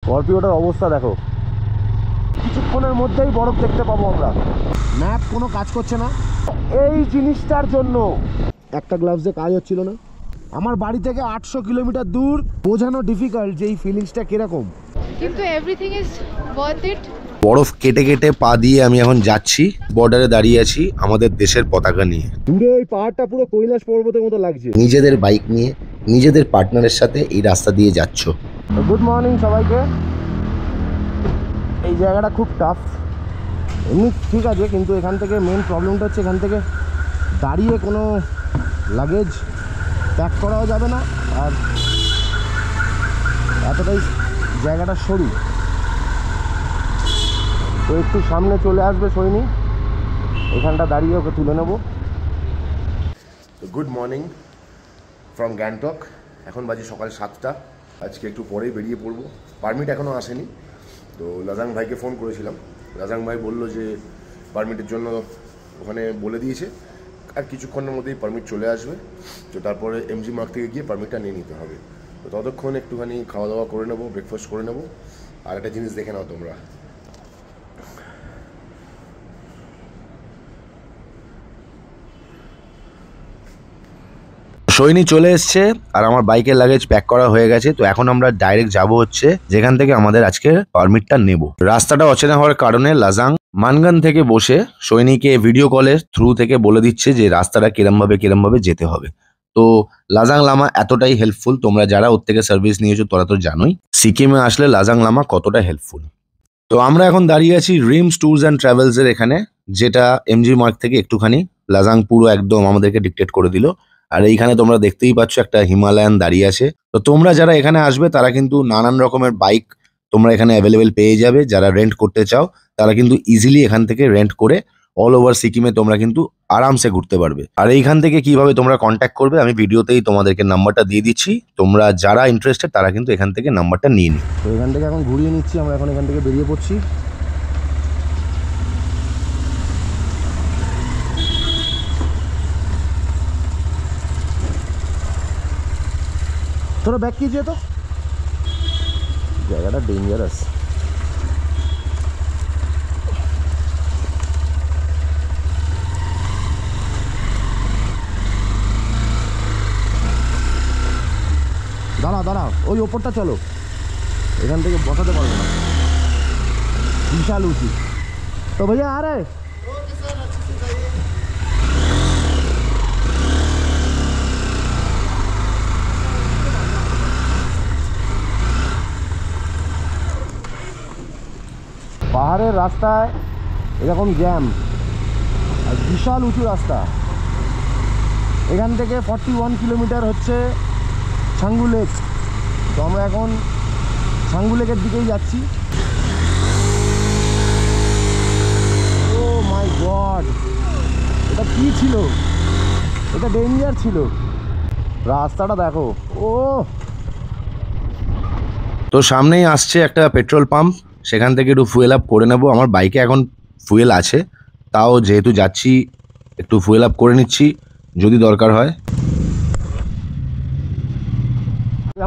স্করপিওটার অবস্থা দেখো, কিছুক্ষণের মধ্যেই বরফ দেখতে পাবো আমরা। ম্যাপ কোনো কাজ করছে না এই জিনিসটার জন্য। একটা গ্লাভসে কাজ হচ্ছিল না। আমার বাড়ি থেকে 800 কিলোমিটার দূর, বোঝানো ডিফিকাল্ট যে এই ফিলিংসটা কিরকম, কিন্তু এভরিথিং ইজ ওয়ার্থ ইট। বরফ কেটে কেটে পা দিয়ে আমি এখন যাচ্ছি, বর্ডারে দাঁড়িয়ে আছি আমাদের দেশের পতাকা নিয়ে। দূরে ওই পাহাড়টা পুরো কৈলাস পর্বতের মতো লাগছে। নিজেদের বাইক নিয়ে নিজেদের পার্টনারের সাথে এই রাস্তা দিয়ে যাচ্ছ। গুড মর্নিং সবাইকে। এই জায়গাটা খুব টাফ, এমনি ঠিক আছে, কিন্তু এখান থেকে মেন প্রবলেমটা হচ্ছে এখান থেকে দাঁড়িয়ে কোনো লাগেজ প্যাক করাও যাবে না, আর এতটাই জায়গাটা সরু। তো একটু সামনে চলে আসবে সৈনী, এখানটা দাঁড়িয়ে ওকে তুলে নেব। Good morning from Gangtok. এখন বাজে সকাল 7টা। আজকে একটু পরেই বেরিয়ে পড়বো। পারমিট এখনও আসেনি, তো লাজাং ভাইকে ফোন করেছিলাম। লাজাং ভাই বললো যে পারমিটের জন্য ওখানে বলে দিয়েছে, আর কিছুক্ষণের মধ্যেই পারমিট চলে আসবে। তো তারপরে এমজি মার্গ থেকে গিয়ে পারমিটটা নিয়ে নিতে হবে। তো ততক্ষণ একটুখানি খাওয়া দাওয়া করে নেবো, ব্রেকফাস্ট করে নেবো। আর একটা জিনিস দেখে নাও তোমরা, সৈনী চলে এসছে আর আমার বাইকের লাগেজ প্যাক করা হয়ে গেছে। তো এখন আমরা ডাইরেক্ট যাব হচ্ছে যেখান থেকে আমাদের আজকে পারমিটটা নেব। রাস্তাটা অচেনা হওয়ার কারণে লাজাং মানগান থেকে বসে সৈনীকে ভিডিও কলের থ্রু থেকে বলে দিচ্ছে যে রাস্তাটা কিরম ভাবে যেতে হবে। তো লাজাং লামা এতটাই হেল্পফুল, তোমরা যারা ওর থেকে সার্ভিস নিয়েছো তারা তো জানোই সিকিমে আসলে লাজাং লামা কতটা হেল্পফুল। তো আমরা এখন দাঁড়িয়ে আছি রিমস ট্যুরস অ্যান্ড ট্রাভেলসের এখানে, যেটা এমজি মার্গ থেকে একটুখানি। লাজাং পুরো একদম আমাদেরকে ডিক্টেট করে দিল। আর এইখানে তোমরা দেখতেই পাচ্ছ একটা হিমালয়ান দাঁড়িয়ে আছে। তো তোমরা যারা এখানে আসবে তারা কিন্তু নানান রকমের বাইক তোমরা এখানে অ্যাভেলেবেল পেয়ে যাবে। যারা রেন্ট করতে চাও তারা কিন্তু ইজিলি এখান থেকে রেন্ট করে অল ওভার সিকিমে তোমরা কিন্তু আরামসে ঘুরতে পারবে। আর এইখান থেকে কিভাবে তোমরা কন্ট্যাক্ট করবে আমি ভিডিওতেই তোমাদেরকে নাম্বারটা দিয়ে দিচ্ছি। তোমরা যারা ইন্টারেস্টেড তারা কিন্তু এখান থেকে নাম্বারটা নিয়ে নিই। তো এখান থেকে এখন ঘুরিয়ে নিচ্ছি, আমরা এখন এখান থেকে বেরিয়ে পড়ছি। थोड़ा बैक कीजिए, तो জায়গাটা ডেঞ্জারাস। দাঁড়াও ওই ওপরটা চলো, এখান থেকে বসাতে পারবো না, বিশাল উঁচু। তো ভাইয়া আর পাহাড়ের রাস্তায় এরকম জ্যাম আর বিশাল উঁচু রাস্তা। এখান থেকে 41 কিলোমিটার হচ্ছে ছাঙ্গু লেক। তো আমরা এখন ছাঙ্গু লেকের দিকেই যাচ্ছি। ও মাই গড, এটা কি ছিল? এটা ডেঞ্জার ছিল, রাস্তাটা দেখো। ও তো সামনেই আসছে একটা পেট্রোল পাম্প, সেখান থেকে একটু ফুয়েল আপ করে নেব। আমার বাইকে এখন ফুয়েল আছে, তাও যেহেতু যাচ্ছি একটু ফুয়েল আপ করে নিচ্ছি যদি দরকার হয়।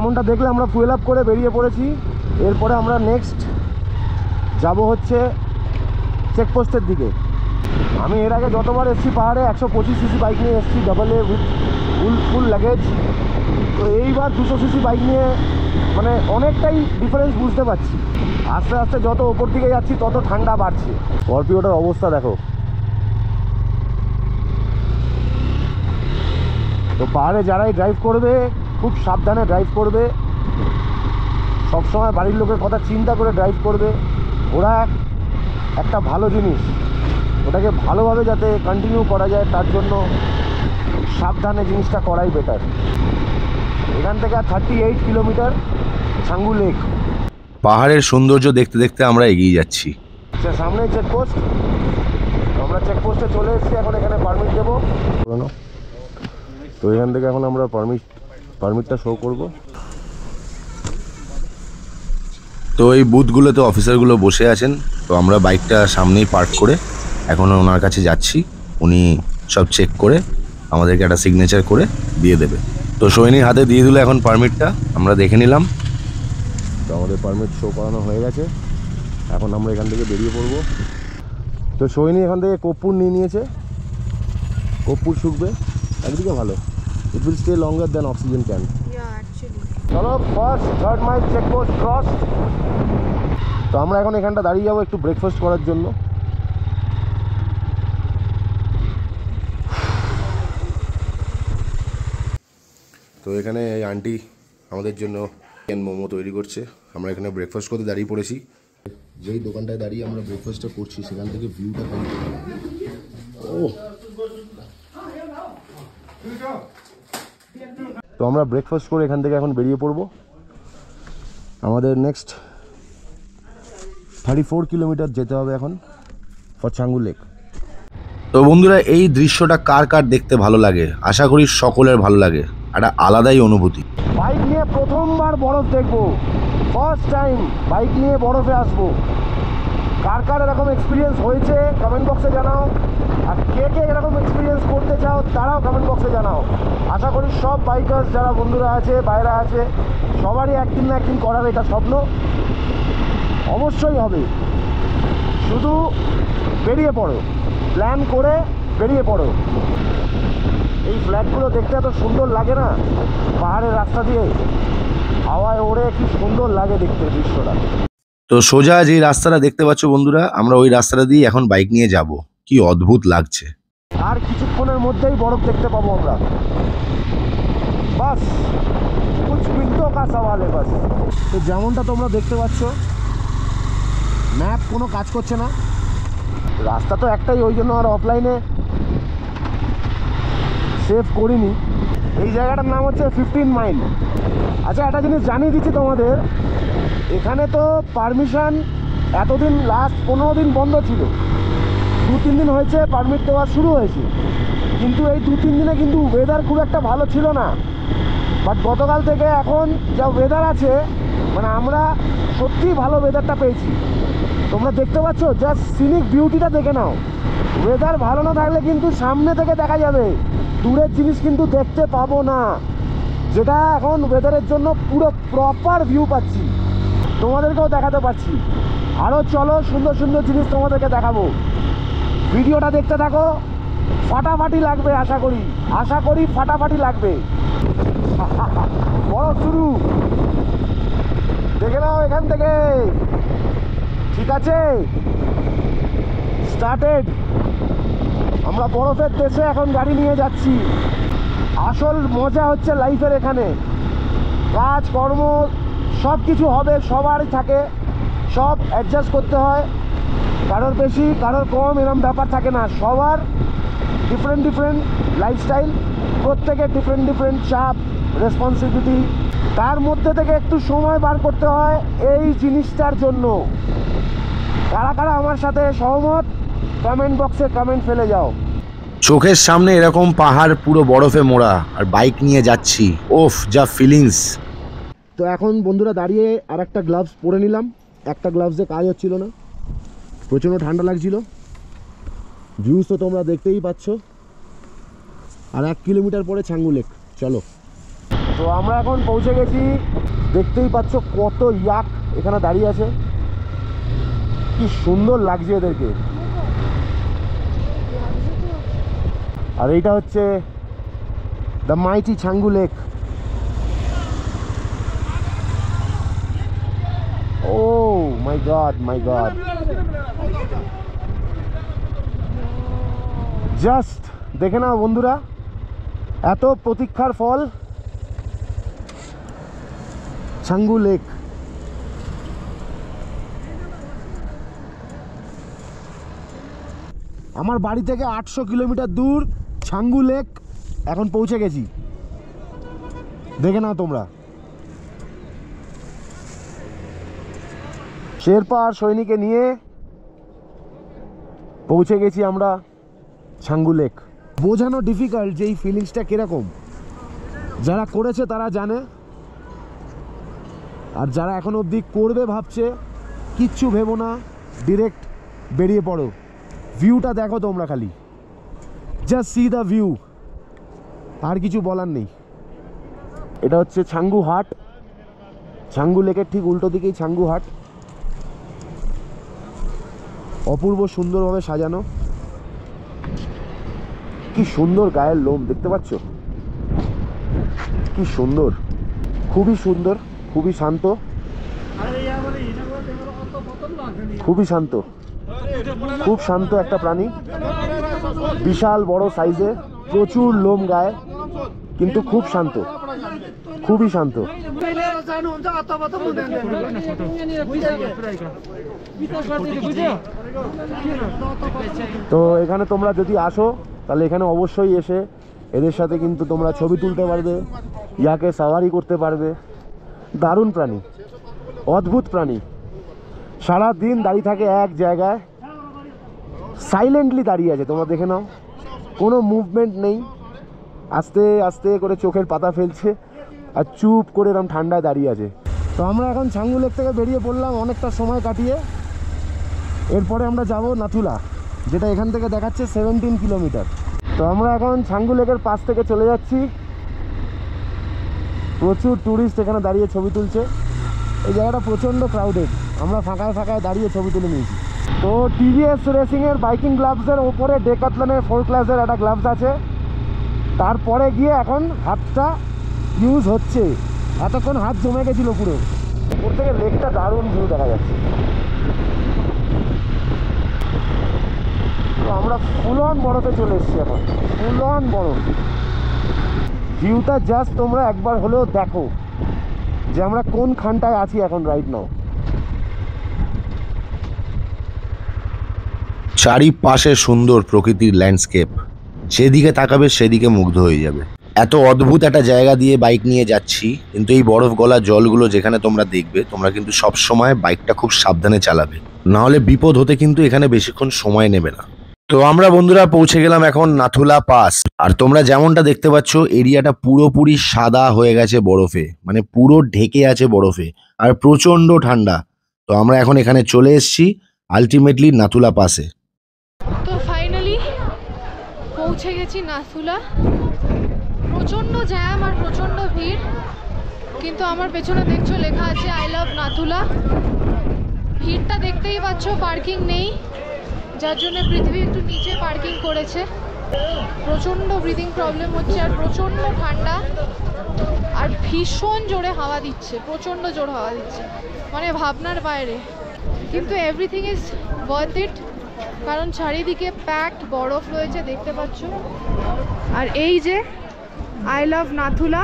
এমনটা দেখলে আমরা ফুয়েল আপ করে বেরিয়ে পড়েছি। এরপরে আমরা নেক্সট যাব হচ্ছে চেকপোস্টের দিকে। আমি এর আগে যতবার এসেছি পাহাড়ে 125 সিসি বাইক নিয়ে এসেছি, double A with full luggage. তো এইবার 200 সিসি বাইক নিয়ে মানে অনেকটাই ডিফারেন্স বুঝতে পারছি। আস্তে আস্তে যত ওপর দিকে যাচ্ছি তত ঠান্ডা বাড়ছে। স্করপিওটার অবস্থা দেখো। তো পাহাড়ে যারাই ড্রাইভ করবে খুব সাবধানে ড্রাইভ করবে, সবসময় বাড়ির লোকের কথা চিন্তা করে ড্রাইভ করবে। ওরা একটা ভালো জিনিস, ওটাকে ভালোভাবে যাতে কন্টিনিউ করা যায় তার জন্য সাবধানে জিনিসটা করাই বেটার। এখান থেকে 38 কিলোমিটার ছাঙ্গু লেক। পাহাড়ের সৌন্দর্য দেখতে দেখতে আমরা এগিয়ে যাচ্ছি। আচ্ছা, সামনে চেকপোস্ট, আমরা চেকপোস্টে চলে এসেছি। এখন এখানে পারমিট দেবো। তো এখান থেকে এখন আমরা পারমিটটা শো করব। তো এই বুথগুলোতে অফিসারগুলো বসে আছেন। তো আমরা বাইকটা সামনেই পার্ক করে এখন ওনার কাছে যাচ্ছি। উনি সব চেক করে আমাদেরকে একটা সিগনেচার করে দিয়ে দেবে। তো সৈনির হাতে দিয়ে দিল এখন পারমিটটা, আমরা দেখে নিলাম। তো আমাদের পারমিট শো করানো হয়ে গেছে, এখন আমরা এখান থেকে বেরিয়ে পড়বো। তো সৈনী এখান থেকে কর্পূর নিয়ে নিয়েছে, কর্পূর শুকবে, একদিকে ভালো, it will stay longer than oxygen can. চলো first 3rd mile check post cross. তো আমরা এখন এখানটা দাঁড়িয়ে যাবো একটু ব্রেকফাস্ট করার জন্য। তো এখানে এই আন্টি আমাদের জন্য চিকেন মোমো তৈরি করছে, আমরা এখানে ব্রেকফাস্ট করতে দাঁড়িয়ে পড়েছি। যেই দোকানটায় দাঁড়িয়ে আমরা ব্রেকফাস্টটা করছি সেখান থেকে ভিউটা খালি ও। তো আমরা ব্রেকফাস্ট করে এখান থেকে এখন বেরিয়ে পড়বো। আমাদের নেক্সট 34 কিলোমিটার যেতে হবে এখন ফর ছাঙ্গু লেক। তো বন্ধুরা, এই দৃশ্যটা কার কার দেখতে ভালো লাগে, আশা করি সকলের ভালো লাগে, একটা আলাদাই অনুভূতি। বাইক নিয়ে প্রথমবার বরফ দেখবো, ফার্স্ট টাইম বাইক নিয়ে বরফে আসবো। কার কার এরকম এক্সপিরিয়েন্স হয়েছে কমেন্ট বক্সে জানাও, আর কে কে এরকম এক্সপিরিয়েন্স করতে চাও তারাও কমেন্ট বক্সে জানাও। আশা করি সব বাইকার্স যারা বন্ধুরা আছে, বাইরা আছে, সবারই একদিন না একদিন করার এটা স্বপ্ন, অবশ্যই হবে। শুধু বেরিয়ে পড়ো, প্ল্যান করে বেরিয়ে পড়ো। এই ফ্ল্যাটগুলো দেখতে এত সুন্দর লাগে না, পাহাড়ের রাস্তা দিয়ে হাওয়ায় ওড়ে, কি সুন্দর লাগে দেখতে দৃশ্যটা। তো সোজা যে রাস্তাটা দেখতে পাচ্ছ বন্ধুরা, আমরা ওই রাস্তাটা দিয়ে এখন বাইক নিয়ে যাব, কি অদ্ভুত লাগছে। আর কিছুক্ষণের মধ্যেই বরফ দেখতে পাবো আমরা, বাস কুছ মিনিটও কা সওয়াল है বাস। তো যেমনটা তোমরা দেখতে পাচ্ছ, ম্যাপ কোনো কাজ করছে না, রাস্তা তো একটাই, ওই জন্য আর অফলাইনে সেভ করিনি। এই জায়গাটার নাম হচ্ছে 15 মাইল। আচ্ছা, একটা জিনিস জানিয়ে দিচ্ছি তোমাদের, এখানে তো পারমিশন এতদিন লাস্ট 15 দিন বন্ধ ছিল, 2-3 দিন হয়েছে পারমিট দেওয়া শুরু হয়েছে, কিন্তু এই 2-3 দিনে কিন্তু ওয়েদার খুব একটা ভালো ছিল না। বাট গতকাল থেকে এখন যা ওয়েদার আছে, মানে আমরা সত্যিই ভালো ওয়েদারটা পেয়েছি। তোমরা দেখতে পাচ্ছ, জাস্ট সিনিক বিউটিটা দেখে নাও। ওয়েদার ভালো না থাকলে কিন্তু সামনে থেকে দেখা যাবে, দূরের জিনিস কিন্তু দেখতে পাবো না, যেটা এখন ওয়েদারের জন্য পুরো প্রপার ভিউ পাচ্ছি, তোমাদেরকেও দেখাতে পাচ্ছি। আরও চলো, সুন্দর সুন্দর জিনিস তোমাদেরকে দেখাবো, ভিডিওটা দেখতে থাকো, ফাটাফাটি লাগবে, আশা করি ফাটাফাটি লাগবে। বড় শুরু দেখে নাও এখান থেকে, ঠিক আছে, স্টার্টেড। আমরা বরফের দেশে এখন গাড়ি নিয়ে যাচ্ছি। আসল মজা হচ্ছে লাইফের এখানে, কাজ কর্ম সব কিছু হবে, সবারই থাকে, সব অ্যাডজাস্ট করতে হয়, কারোর বেশি কারোর কম এরকম ব্যাপার থাকে না, সবার ডিফারেন্ট ডিফারেন্ট লাইফস্টাইল, প্রত্যেকের ডিফারেন্ট ডিফারেন্ট চাপ, রেসপন্সিবিলিটি, তার মধ্যে থেকে একটু সময় বার করতে হয় এই জিনিসটার জন্য। কারা কারা আমার সাথে সহমত, কমেন্ট বক্সে কমেন্ট ফেলে যাও। চোখের সামনে এরকম পাহাড় পুরো বরফে মোড়া, আর বাইক নিয়ে যাচ্ছি, ওফ যা ফিলিংস। তো এখন বন্ধুরা দাঁড়িয়ে আর একটা গ্লাভস পরে নিলাম, একটা গ্লাভসে কাজ হচ্ছিল না, প্রচণ্ড ঠান্ডা লাগছিল। ভিউজ তো তোমরা দেখতেই পাচ্ছ, আর 1 কিলোমিটার পরে ছাঙ্গু লেক। চলো, তো আমরা এখন পৌঁছে গেছি, দেখতেই পাচ্ছ কত ইয়াক এখানে দাঁড়িয়ে আছে, কি সুন্দর লাগছে এদেরকে। আর এইটা হচ্ছে the mighty Changu lake. Oh my god, my god, just দেখে নাও বন্ধুরা, এত প্রতীক্ষার ফল ছাঙ্গু লেক। আমার বাড়ি থেকে 800 কিলোমিটার দূর ছাঙ্গু লেক এখন পৌঁছে গেছি, দেখে নাও তোমরা। শেরপা আর সৈনিকে নিয়ে পৌঁছে গেছি আমরা ছাঙ্গু লেক। বোঝানো ডিফিকাল্ট যে এই ফিলিংসটা কীরকম, যারা করেছে তারা জানে, আর যারা এখন অবধি করবে ভাবছে, কিচ্ছু ভেবো না, ডিরেক্ট বেরিয়ে পড়ো। ভিউটা দেখো তোমরা, খালি জাস্ট সি দ্য ভিউ, আর কিছু বলার নেই। এটা হচ্ছে ছাঙ্গু হাট, ছাঙ্গু লেকের ঠিক উল্টো দিকেই ছাঙ্গু হাট। অপূর্ব সুন্দরভাবে সাজানো, কি সুন্দর গায়ের লোম দেখতে পাচ্ছ, কি সুন্দর, খুবই সুন্দর, খুবই শান্ত, খুবই শান্ত, খুব শান্ত একটা প্রাণী, বিশাল বড় সাইজে, প্রচুর লোম গায়ে, কিন্তু খুব শান্ত, খুবই শান্ত। তো এখানে তোমরা যদি আসো তাহলে এখানে অবশ্যই এসে এদের সাথে কিন্তু তোমরা ছবি তুলতে পারবে, ইয়াকে সাওয়ারি করতে পারবে। দারুণ প্রাণী, অদ্ভুত প্রাণী, সারা দিন দাঁড়িয়ে থাকে এক জায়গায়, সাইলেন্টলি দাঁড়িয়ে আছে, তোমরা দেখে নাও, কোনো মুভমেন্ট নেই, আস্তে আস্তে করে চোখের পাতা ফেলছে আর চুপ করে এরকম ঠান্ডায় দাঁড়িয়ে আছে। তো আমরা এখন ছাঙ্গু লেক থেকে বেরিয়ে পড়লাম অনেকটা সময় কাটিয়ে। এরপরে আমরা যাব নাথুলা, যেটা এখান থেকে দেখাচ্ছে 17 কিলোমিটার। তো আমরা এখন ছাঙ্গু লেকের পাশ থেকে চলে যাচ্ছি। প্রচুর ট্যুরিস্ট এখানে দাঁড়িয়ে ছবি তুলছে, এই জায়গাটা প্রচণ্ড ক্রাউডেড, আমরা ফাঁকায় ফাঁকায় দাঁড়িয়ে ছবি তুলে নিয়েছি। তো টিভিএস রেসিংয়ের বাইকিং গ্লাভসের ওপরে ডেকাথলনের 4 ক্লাসের একটা গ্লাভস আছে, তারপরে গিয়ে এখন হাতটা ইউজ হচ্ছে, এতক্ষণ হাত জমে গেছিল পুরো। ওপর থেকে লেকটা দারুণ ভিউ দেখা যাচ্ছে। তো আমরা ফুল অন বরফে চলে এসেছি এখন, ফুল অন বরফ। ভিউটা জাস্ট তোমরা একবার হলেও দেখো যে আমরা কোন খানটায় আছি এখন রাইট নাও। চারিপাশে সুন্দর প্রকৃতির ল্যান্ডস্কেপ, যেদিকে তাকাবে সেদিকে মুগ্ধ হয়ে যাবে। এত অদ্ভুত একটা জায়গা দিয়ে বাইক নিয়ে যাচ্ছি, কিন্তু এই বরফ গলা জলগুলো যেখানে তোমরা দেখবে, তোমরা কিন্তু সব সময় বাইকটা খুব সাবধানে চালাবে, না হলে বিপদ হতে কিন্তু এখানে বেশিক্ষণ সময় নেবে না। তো আমরা বন্ধুরা পৌঁছে গেলাম এখন নাথুলা পাস, আর তোমরা যেমনটা দেখতে পাচ্ছ এরিয়াটা পুরোপুরি সাদা হয়ে গেছে বরফে, মানে পুরো ঢেকে আছে বরফে, আর প্রচন্ড ঠান্ডা। তো আমরা এখন এখানে চলে এসেছি আলটিমেটলি নাথুলা পাসে। তো ফাইনালি পৌঁছে গেছি নাথুলা। প্রচণ্ড জ্যাম আর প্রচণ্ড ভিড়, কিন্তু আমার পেছনে দেখছো লেখা আছে আই লাভ নাথুলা। ভিড়টা দেখতেই পাচ্ছ, পার্কিং নেই, যার জন্য পৃথিবী একটু নিচে পার্কিং করেছে। প্রচণ্ড ব্রিদিং প্রবলেম হচ্ছে, আর প্রচণ্ড ঠান্ডা, আর ভীষণ জোরে হাওয়া দিচ্ছে, প্রচণ্ড জোর হাওয়া দিচ্ছে, মানে ভাবনার বাইরে। কিন্তু এভরিথিং ইজ ওয়ার্থ ইট, কারণ চারিদিকে প্যাকড বরফ রয়েছে দেখতে পাচ্ছ। আর এই যে আই লাভ নাথুলা,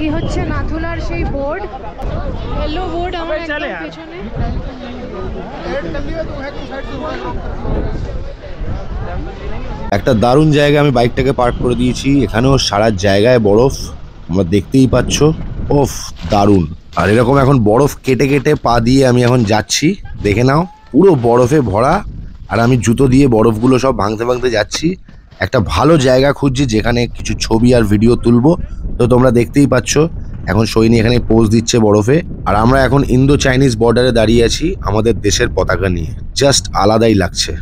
এই হচ্ছে নাথুলার সেই বোর্ড, येलो বোর্ড আমার একদম পেছনে। একটা দারুণ জায়গায় আমি বাইকটাকে পার্ক করে দিয়েছি, এখানেও সারা জায়গায় বরফ, তোমরা দেখতেই পাচ্ছ। ওফ দারুণ। আর এরকম এখন বরফ কেটে কেটে পা দিয়ে আমি এখন যাচ্ছি, দেখে নাও পুরো বরফে ভরা, আর আমি জুতো দিয়ে বরফগুলো সব ভাঙতে ভাঙতে যাচ্ছি। একটা ভালো জায়গা খুঁজছি যেখানে কিছু ছবি আর ভিডিও তুলবো। তো তোমরা দেখতেই পাচ্ছ এখন সৈনী এখানে পোজ দিচ্ছে বরফে, আর আমরা এখন ইন্দো চাইনিজ বর্ডারে দাঁড়িয়ে আছি আমাদের দেশের পতাকা নিয়ে, জাস্ট আলাদাই লাগছে।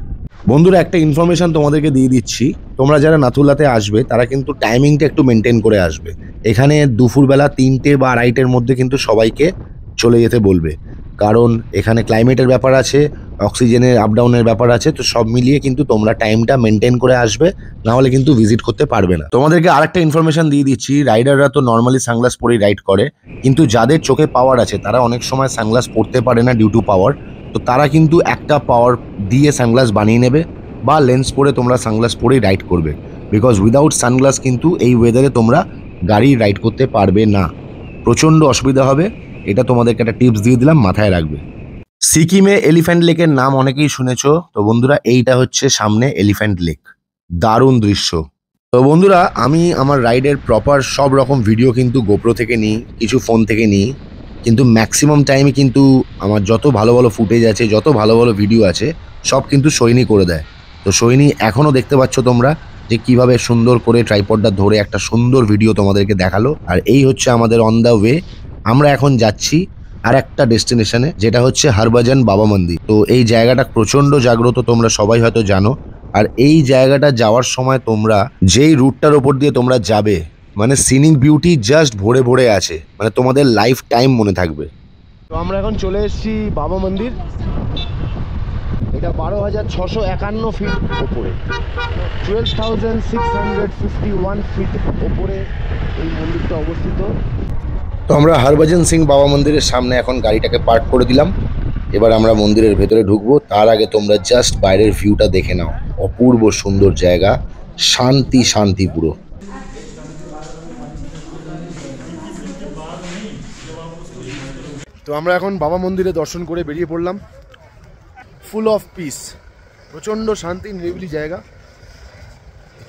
বন্ধুরা একটা ইনফরমেশন তোমাদেরকে দিয়ে দিচ্ছি, তোমরা যারা নাথুলাতে আসবে তারা কিন্তু টাইমিংটা একটু মেনটেন করে আসবে। এখানে দুপুরবেলা 3টে বা 2:30-টের মধ্যে কিন্তু সবাইকে চলে যেতে বলবে, কারণ এখানে ক্লাইমেটের ব্যাপার আছে, অক্সিজেনের আপ ডাউনের ব্যাপার আছে। তো সব মিলিয়ে কিন্তু তোমরা টাইমটা মেনটেন করে আসবে, না হলে কিন্তু ভিজিট করতে পারবে না। তোমাদেরকে আরেকটা ইনফরমেশন দিয়ে দিচ্ছি, রাইডাররা তো নর্মালি সানগ্লাস পরেই রাইড করে, কিন্তু যাদের চোখে পাওয়ার আছে তারা অনেক সময় সানগ্লাস পরতে পারে না ডিউ টু পাওয়ার। তো তারা কিন্তু একটা পাওয়ার দিয়ে সানগ্লাস বানিয়ে নেবে, বা লেন্স পরে তোমরা সানগ্লাস পরেই রাইড করবে, বিকজ উইদাউট সানগ্লাস কিন্তু এই ওয়েদারে তোমরা গাড়ি রাইড করতে পারবে না, প্রচণ্ড অসুবিধা হবে। এটা তোমাদেরকে একটা টিপস দিয়ে দিলাম, মাথায় রাখবে। সিকিমে এলিফ্যান্ট লেকের নাম অনেকেই শুনেছো, তো বন্ধুরা এইটা হচ্ছে সামনে এলিফ্যান্ট লেক, দারুণ দৃশ্য। তো বন্ধুরা আমি আমার রাইডের প্রপার সব রকম ভিডিও কিন্তু গোপ্রো থেকে নিই, কিছু ফোন থেকে নিই, কিন্তু ম্যাক্সিমাম টাইমে কিন্তু আমার যত ভালো ভালো ফুটেজ আছে, যত ভালো ভালো ভিডিও আছে, সব কিন্তু সৈনী করে দেয়। তো সৈনী এখনও দেখতে পাচ্ছ তোমরা যে কিভাবে সুন্দর করে ট্রাইপডটা ধরে একটা সুন্দর ভিডিও তোমাদেরকে দেখালো। আর এই হচ্ছে আমাদের অন দ্য ওয়ে, আমরা এখন যাচ্ছি আর একটা ডেস্টিনেশনে, যেটা হচ্ছে হরভজন বাবা মন্দির। তো এই জায়গাটা প্রচণ্ড জাগ্রত, তোমরা সবাই হয়তো জানো। আর এই জায়গাটা যাওয়ার সময় তোমরা যেই রুটটার ওপর দিয়ে তোমরা যাবে, মানে সিনিক বিউটি জাস্ট ভরে ভরে আছে, মানে তোমাদের লাইফ টাইম মনে থাকবে। তো আমরা এখন চলে এসেছি বাবা মন্দির। এটা 12,651 ফিট ওপরে, 12,651 ফিট ওপরে এই মন্দিরটা অবস্থিত। তো আমরা হরভজন সিং বাবা মন্দিরের সামনে এখন গাড়িটাকে পার্ক করে দিলাম। এবার আমরা মন্দিরের ভেতরে ঢুকবো। তার আগে তোমরা জাস্ট বাইরের ভিউটা দেখে নাও, অপূর্ব সুন্দর জায়গা, শান্তি শান্তি পুরো। তো আমরা এখন বাবা মন্দিরে দর্শন করে বেরিয়ে পড়লাম। ফুল অফ পিস, প্রচণ্ড শান্তি, নিরিবিলি জায়গা।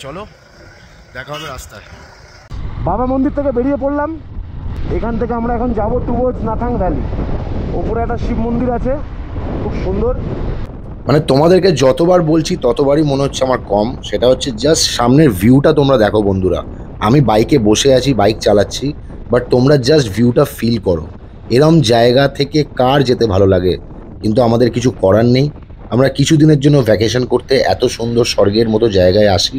চলো দেখা হবে রাস্তায়। বাবা মন্দির থেকে বেরিয়ে পড়লাম। এখান থেকে আমরা এখন যাব টুয়ার্ডস নাথাং ভ্যালি। ওপরে একটা শিব মন্দির আছে, খুব সুন্দর। মানে তোমাদেরকে যতবার বলছি ততবারই মনে হচ্ছে আমার কম। সেটা হচ্ছে জাস্ট সামনের ভিউটা তোমরা দেখো বন্ধুরা। আমি বাইকে বসে আছি, বাইক চালাচ্ছি, বাট তোমরা জাস্ট ভিউটা ফিল করো। এরম জায়গা থেকে কার যেতে ভালো লাগে, কিন্তু আমাদের কিছু করার নেই। আমরা কিছুদিনের জন্য ভ্যাকেশন করতে এত সুন্দর স্বর্গের মতো জায়গায় আসি,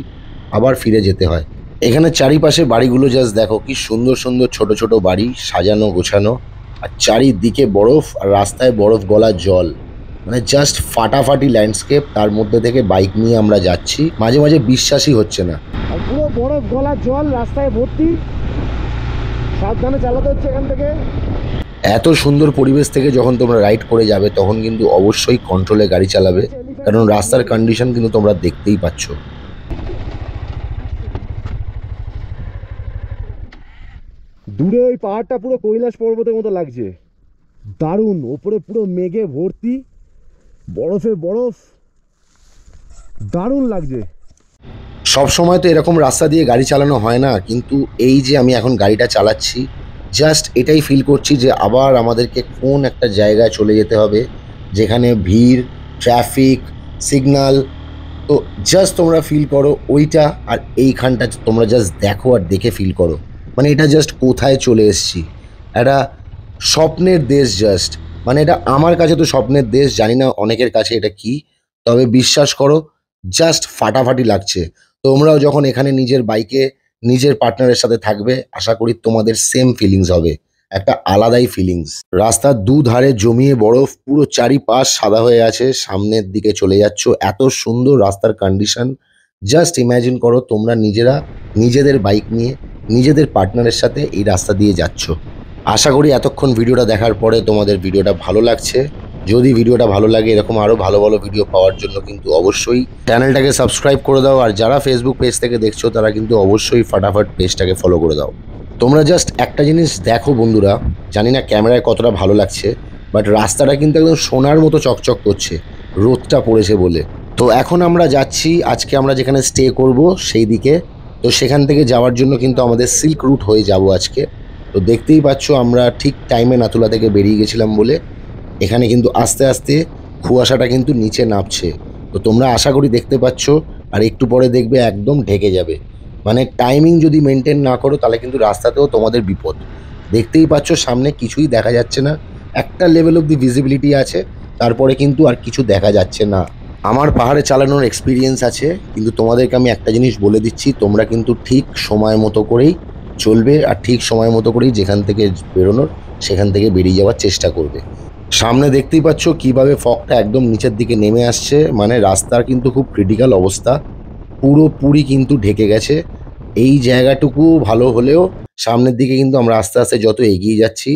আবার ফিরে যেতে হয়। এখানে চারিপাশে বাড়িগুলো জাস্ট দেখো, কি সুন্দর সুন্দর ছোট ছোট বাড়ি, সাজানো গোছানো, আর চারিদিকে বরফ, আর রাস্তায় বরফ গলা জল। মানে জাস্ট ফাটাফাটি ল্যান্ডস্কেপ। তার মধ্যে থেকে বাইক নিয়ে আমরা যাচ্ছি, মাঝে মাঝে বিশ্বাসই হচ্ছে না। আর পুরো বরফ গলা জল রাস্তায় ভর্তি, সাবধানে চালাতে হচ্ছে এখান থেকে। এত সুন্দর পরিবেশ থেকে যখন তোমরা রাইড করে যাবে তখন কিন্তু অবশ্যই কন্ট্রোলে গাড়ি চালাবে, কারণ রাস্তার কন্ডিশন কিন্তু তোমরা দেখতেই পাচ্ছ। দূরে ওই পাহাড়টা পুরো কৈলাস পর্বতের মতো লাগছে, দারুণ। ওপরে পুরো মেঘে ভর্তি, বরফে বরফ, দারুণ লাগছে। সব সময় তো এরকম রাস্তা দিয়ে গাড়ি চালানো হয় না, কিন্তু এই যে আমি এখন গাড়িটা চালাচ্ছি, জাস্ট এটাই ফিল করছি যে আবার আমাদেরকে কোন একটা জায়গায় চলে যেতে হবে যেখানে ভিড়, ট্রাফিক, সিগন্যাল। তো জাস্ট তোমরা ফিল করো ওইটা, আর এইখানটা তোমরা জাস্ট দেখো আর দেখে ফিল করো। মানে এটা জাস্ট কোথায় চলে এসেছি, একটা স্বপ্নের দেশ জাস্ট। মানে এটা আমার কাছে তো স্বপ্নের দেশ, জানি না অনেকের কাছে এটা কি, তবে বিশ্বাস করো জাস্ট ফাটাফাটি লাগছে। তোমরাও যখন এখানে নিজের বাইকে নিজের পার্টনারের সাথে থাকবে, আশা করি তোমাদের সেম ফিলিংস হবে, একটা আলাদাই ফিলিংস। রাস্তার দুধারে জমিয়ে বরফ, পুরো চারিপাশ সাদা হয়ে আছে, সামনের দিকে চলে যাচ্ছ, এত সুন্দর রাস্তার কন্ডিশন। জাস্ট ইম্যাজিন করো তোমরা নিজেরা নিজেদের বাইক নিয়ে নিজেদের পার্টনারের সাথে এই রাস্তা দিয়ে যাচ্ছ। আশা করি এতক্ষণ ভিডিওটা দেখার পরে তোমাদের ভিডিওটা ভালো লাগছে। যদি ভিডিওটা ভালো লাগে, এরকম আরও ভালো ভালো ভিডিও পাওয়ার জন্য কিন্তু অবশ্যই চ্যানেলটাকে সাবস্ক্রাইব করে দাও। আর যারা ফেসবুক পেজ থেকে দেখছো তারা কিন্তু অবশ্যই ফাটাফাট পেজটাকে ফলো করে দাও। তোমরা জাস্ট একটা জিনিস দেখো বন্ধুরা, জানি না ক্যামেরায় কতটা ভালো লাগছে, বাট রাস্তাটা কিন্তু একদম সোনার মতো চকচক করছে, রোদটা পড়েছে বলে। তো এখন আমরা যাচ্ছি, আজকে আমরা যেখানে স্টে করব সেই দিকে। তো সেখান থেকে যাওয়ার জন্য কিন্তু আমাদের সিল্ক রুট হয়ে যাব আজকে। তো দেখতেই পাচ্ছ আমরা ঠিক টাইমে নাথুলা থেকে বেরিয়ে গেছিলাম বলে এখানে কিন্তু আস্তে আস্তে কুয়াশাটা কিন্তু নিচে নামছে। তো তোমরা আশা করি দেখতে পাচ্ছ, আর একটু পরে দেখবে একদম ঢেকে যাবে। মানে টাইমিং যদি মেনটেন না করো তাহলে কিন্তু রাস্তাতেও তোমাদের বিপদ। দেখতেই পাচ্ছ সামনে কিছুই দেখা যাচ্ছে না, একটা লেভেল অব দি ভিজিবিলিটি আছে, তারপরে কিন্তু আর কিছু দেখা যাচ্ছে না। আমার পাহাড়ে চালানোর এক্সপিরিয়েন্স আছে, কিন্তু তোমাদেরকে আমি একটা জিনিস বলে দিচ্ছি, তোমরা কিন্তু ঠিক সময় মতো করেই চলবে, আর ঠিক সময় মতো করেই যেখান থেকে বেরোনোর সেখান থেকে বেরিয়ে যাওয়ার চেষ্টা করবে। সামনে দেখতেই পাচ্ছ কিভাবে ফগটা একদম নিচের দিকে নেমে আসছে, মানে রাস্তার কিন্তু খুব ক্রিটিক্যাল অবস্থা, পুরোপুরি কিন্তু ঢেকে গেছে। এই জায়গাটুকু ভালো হলেও সামনের দিকে কিন্তু আমরা আস্তে আস্তে যত এগিয়ে যাচ্ছি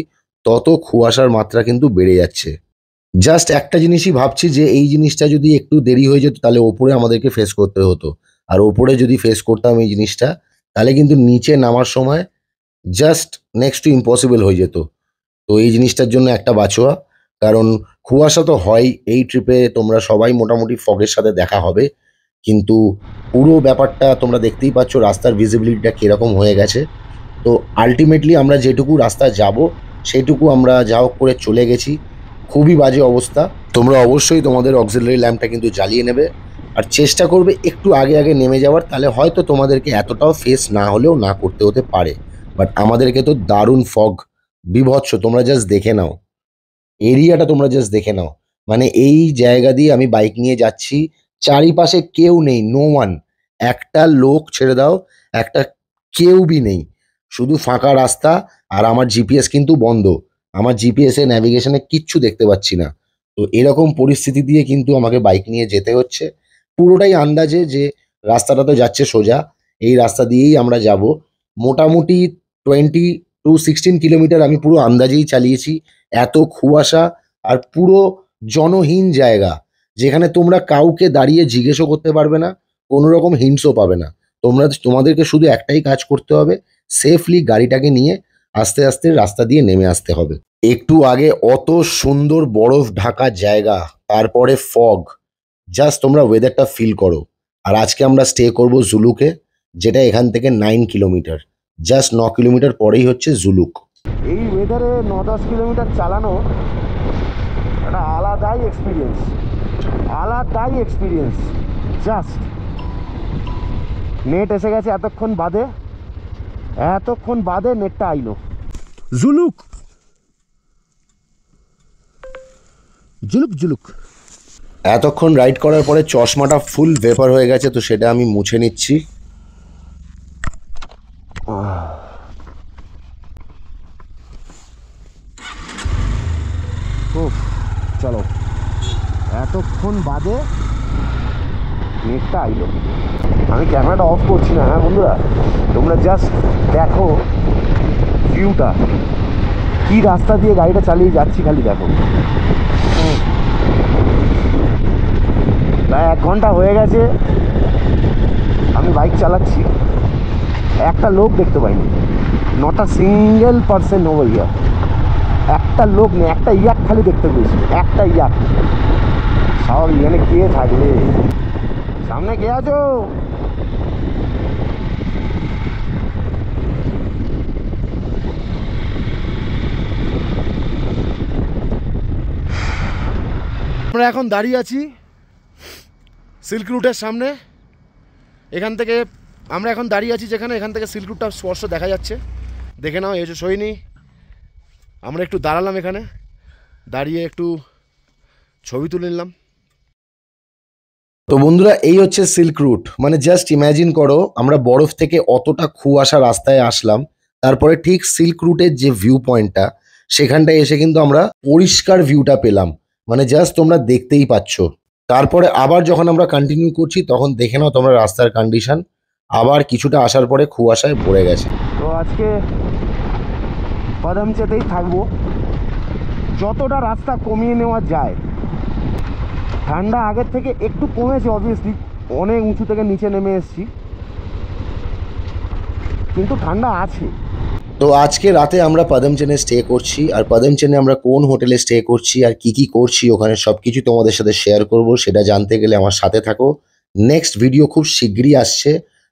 তত কুয়াশার মাত্রা কিন্তু বেড়ে যাচ্ছে। জাস্ট একটা জিনিসই ভাবছি যে এই জিনিসটা যদি একটু দেরি হয়ে যেত তাহলে ওপরে আমাদেরকে ফেস করতে হতো, আর ওপরে যদি ফেস করতাম এই জিনিসটা তাহলে কিন্তু নিচে নামার সময় জাস্ট নেক্সট টু ইম্পসিবল হয়ে যেত। তো এই জিনিসটার জন্য একটা বাঁচোয়া, কারণ কুয়াশা তো হয় এই ট্রিপে, তোমরা সবাই মোটামুটি ফগের সাথে দেখা হবে, কিন্তু পুরো ব্যাপারটা তোমরা দেখতেই পাচ্ছ রাস্তার ভিজিবিলিটিটা কীরকম হয়ে গেছে। তো আলটিমেটলি আমরা যেটুকু রাস্তা যাব সেইটুকু আমরা যা হোক করে চলে গেছি, খুবই বাজে অবস্থা। তোমরা অবশ্যই তোমাদের অক্সিলারি ল্যাম্পটা কিন্তু জ্বালিয়ে নেবে, আর চেষ্টা করবে একটু আগে আগে নেমে যাওয়ার, তাহলে হয়তো তোমাদেরকে এতটাও ফেস না হলেও না করতে হতে পারে। বাট আমাদেরকে তো দারুণ ফগ, বিভৎস, তোমরা জাস্ট দেখে নাও এরিয়াটা, তোমরা জাস্ট দেখে নাও। মানে এই জায়গা দিয়ে আমি বাইক নিয়ে যাচ্ছি, চারিপাশে কেউ নেই, নো ওয়ান, একটা লোক ছেড়ে দাও, একটা কেউ বি নেই। শুধু ফাঁকা রাস্তা, আর আমার জিপিএস কিন্তু বন্ধ। আমার জিপিএস এ ন্যাভিগেশনে কিচ্ছু দেখতে পাচ্ছি না। তো এরকম পরিস্থিতি দিয়ে কিন্তু আমাকে বাইক নিয়ে যেতে হচ্ছে, পুরোটাই আন্দাজে যে রাস্তাটা তো যাচ্ছে সোজা, এই রাস্তা দিয়েই আমরা যাব। মোটামুটি 20 to 16 কিলোমিটার আমি পুরো আন্দাজেই চালিয়েছি। এত কুয়াশা আর পুরো জনহীন জায়গা, যেখানে তোমরা কাউকে দাঁড়িয়ে জিজ্ঞেসও করতে পারবে না, কোনো রকম হিন্টসও পাবে না। তোমাদেরকে শুধু একটাই কাজ করতে হবে, সেফলি গাড়িটাকে নিয়ে আস্তে আস্তে রাস্তা দিয়ে নেমে আসতে হবে। একটু আগে অত সুন্দর বরফ ঢাকা জায়গা, তারপরে ফগ, জাস্ট তোমরা ওয়েদারটা ফিল করো। আর আজকে আমরা স্টে করব জুলুকে, যেটা এখান থেকে 9 কিলোমিটার, জাস্ট 9 কিলোমিটার পরেই হচ্ছে জুলুক। এই ওয়েদারে 9-10 কিলোমিটার চালানো একটা আলাদাই এক্সপিরিয়েন্স। জাস্ট নেট এসে গেছে এতক্ষণ বাদে নেটটা আইলো। জুলুক এতক্ষণ রাইড করার পরে চশমাটা ফুল ভেপার হয়ে গেছে, তো সেটা আমি মুছে নিচ্ছি। চলো, এতক্ষণ বাদে নেটটা আইলো। আমি ক্যামেরাটা অফ করছি না। হ্যাঁ বন্ধুরা, তোমরা জাস্ট দেখো ভিউটা, কি রাস্তা দিয়ে গাড়িটা চালিয়ে যাচ্ছি খালি দেখো। প্রায় 1 ঘন্টা হয়ে গেছে আমি বাইক চালাচ্ছি, একটা লোক দেখতে পাইনি, not a single person over here. একটা লোক নেই, একটা ইয়াক খালি দেখতে পেয়েছি, একটা ইয়াক। সব এখানে কে থাকবে? সামনে কে আছো? আমরা এখন দাঁড়িয়ে আছি সিল্ক রুটের সামনে। এখান থেকে আমরা এখন দাঁড়িয়ে আছি যেখানে, এখান থেকে সিল্ক রুটটা স্পষ্ট দেখা যাচ্ছে। দেখে নাও, এই যে সৈনী। আমরা একটু দাঁড়ালাম এখানে, দাঁড়িয়ে একটু ছবি তুলে নিলাম। তো বন্ধুরা, এই হচ্ছে সিল্ক রুট। মানে জাস্ট ইম্যাজিন করো, আমরা বরফ থেকে অতটা কুয়াশা রাস্তায় আসলাম, তারপরে ঠিক সিল্ক রুটের যে ভিউ পয়েন্টটা, সেখানটায় এসে কিন্তু আমরা পরিষ্কার ভিউটা পেলাম। মানে জাস্ট তোমরা দেখতেই পাচ্ছ। তারপরে আবার যখন আমরা কন্টিনিউ করছি, তখন দেখে নাও তোমরা রাস্তার কন্ডিশন, আবার কিছুটা আসার পরে কুয়াশায় ভরে গেছে। তো আজকে পদমচেতেই থাকবো, যতটা রাস্তা কমিয়ে নেওয়া যায়। ঠান্ডা আগের থেকে একটু কমেছে, অবভিয়াসলি অনেক উঁচু থেকে নিচে নেমে এসেছি, কিন্তু ঠান্ডা আছে। তো আজকে রাতে আমরা পদমচেনে স্টে করছি, আর পদমচেনে আমরা কোন হোটেলে স্টে করছি আর কি করছি ওখানে সবকিছু তোমাদের সাথে শেয়ার করব। সেটা জানতে গেলে আমার সাথে থাকো। নেক্সট ভিডিও খুব শীঘ্রই আসছে।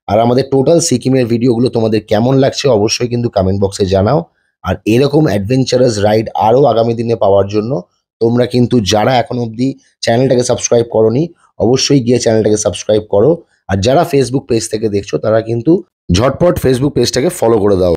আর আমাদের টোটাল সিকিমের ভিডিওগুলো তোমাদের কেমন লাগছে অবশ্যই কিন্তু কমেন্ট বক্সে জানাও। আর এরকম অ্যাডভেঞ্চারাস রাইড আরও আগামী দিনে পাওয়ার জন্য তোমরা কিন্তু যারা এখন অবধি চ্যানেলটাকে সাবস্ক্রাইব করোনি, অবশ্যই গিয়ে চ্যানেলটাকে সাবস্ক্রাইব করো। আর যারা ফেসবুক পেজ থেকে দেখছো, তারা কিন্তু ঝটপট ফেসবুক পেজটাকে ফলো করে দাও।